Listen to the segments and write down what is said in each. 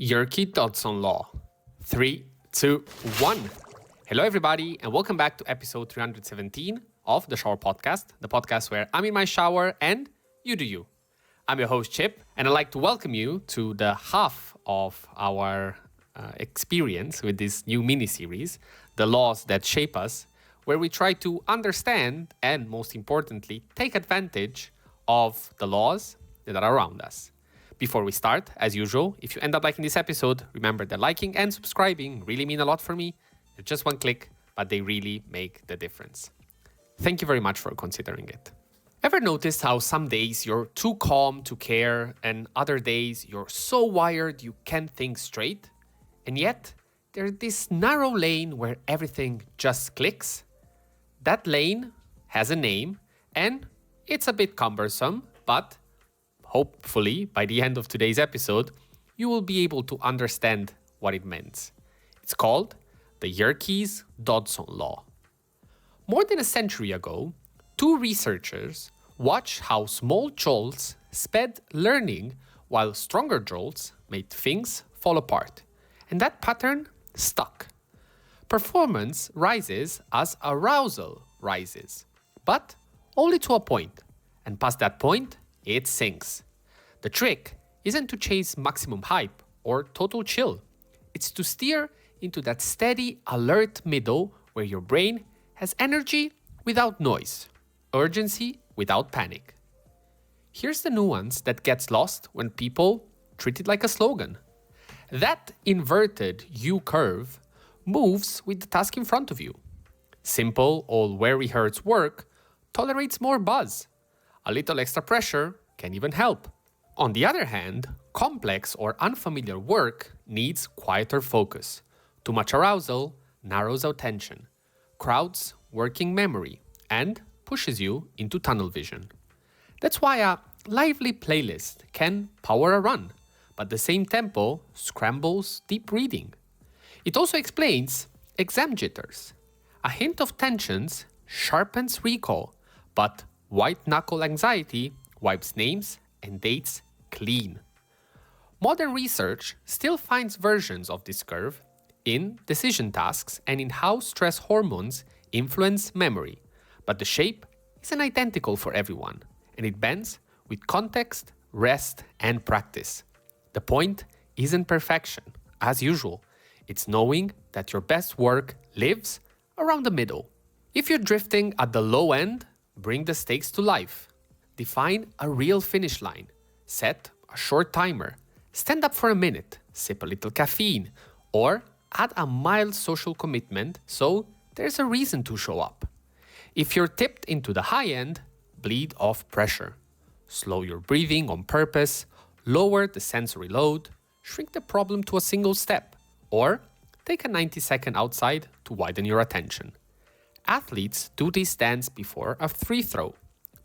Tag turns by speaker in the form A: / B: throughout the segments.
A: Yerkes-Dodson Law. 3, 2, 1. Hello, everybody, and welcome back to episode 317 of the Shower Podcast, the podcast where I'm in my shower and you do you. I'm your host, Chip, and I'd like to welcome you to the half of our experience with this new mini-series, The Laws That Shape Us, where we try to understand and, most importantly, take advantage of the laws that are around us. Before we start, as usual, if you end up liking this episode, remember that liking and subscribing really mean a lot for me. They're just one click, but they really make the difference. Thank you very much for considering it. Ever noticed how some days you're too calm to care and other days you're so wired you can't think straight? And yet, there's this narrow lane where everything just clicks. That lane has a name and it's a bit cumbersome, but hopefully, by the end of today's episode, you will be able to understand what it means. It's called the Yerkes-Dodson Law. More than a century ago, two researchers watched how small jolts sped learning while stronger jolts made things fall apart. And that pattern stuck. Performance rises as arousal rises, but only to a point. And past that point, it sinks. The trick isn't to chase maximum hype or total chill. It's to steer into that steady, alert middle where your brain has energy without noise, urgency without panic. Here's the nuance that gets lost when people treat it like a slogan. That inverted U-curve moves with the task in front of you. Simple, all-where-rehearsed work tolerates more buzz. A little extra pressure can even help. On the other hand, complex or unfamiliar work needs quieter focus. Too much arousal narrows attention, crowds working memory, and pushes you into tunnel vision. That's why a lively playlist can power a run, but the same tempo scrambles deep reading. It also explains exam jitters. A hint of tensions sharpens recall, but white-knuckle anxiety wipes names and dates clean. Modern research still finds versions of this curve in decision tasks and in how stress hormones influence memory, but the shape isn't identical for everyone, and it bends with context, rest, and practice. The point isn't perfection, as usual. It's knowing that your best work lives around the middle. If you're drifting at the low end, bring the stakes to life. Define a real finish line. Set a short timer. Stand up for a minute. Sip a little caffeine. Or add a mild social commitment so there's a reason to show up. If you're tipped into the high end, bleed off pressure. Slow your breathing on purpose. Lower the sensory load. Shrink the problem to a single step. Or take a 90-second outside to widen your attention. Athletes do this dance before a free throw.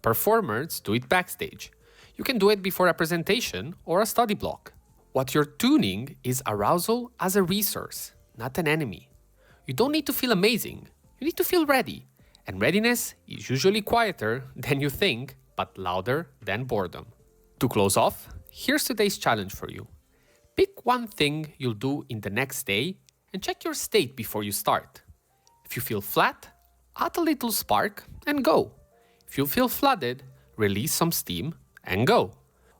A: Performers do it backstage. You can do it before a presentation or a study block. What you're tuning is arousal as a resource, not an enemy. You don't need to feel amazing. You need to feel ready. And readiness is usually quieter than you think, but louder than boredom. To close off, here's today's challenge for you. Pick one thing you'll do in the next day and check your state before you start. If you feel flat, add a little spark and go. If you feel flooded, release some steam and go.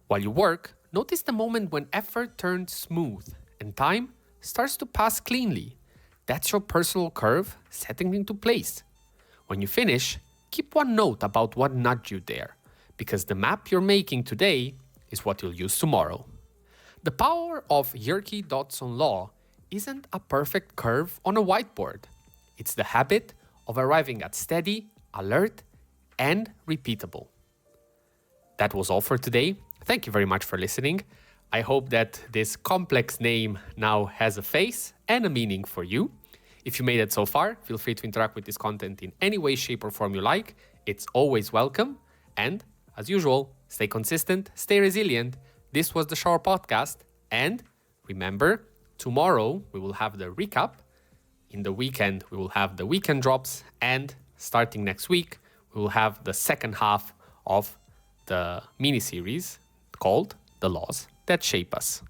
A: While you work, notice the moment when effort turns smooth and time starts to pass cleanly. That's your personal curve setting into place. When you finish, keep one note about what nudged you there, because the map you're making today is what you'll use tomorrow. The power of Yerkes-Dodson Law isn't a perfect curve on a whiteboard. It's the habit of arriving at steady, alert, and repeatable. That was all for today. Thank you very much for listening. I hope that this complex name now has a face and a meaning for you. If you made it so far, feel free to interact with this content in any way, shape, or form you like. It's always welcome. And, as usual, stay consistent, stay resilient. This was the Shower Podcast. And remember, tomorrow we will have the recap. In the weekend, we will have the weekend drops. And starting next week, we will have the second half of the mini-series called The Laws That Shape Us.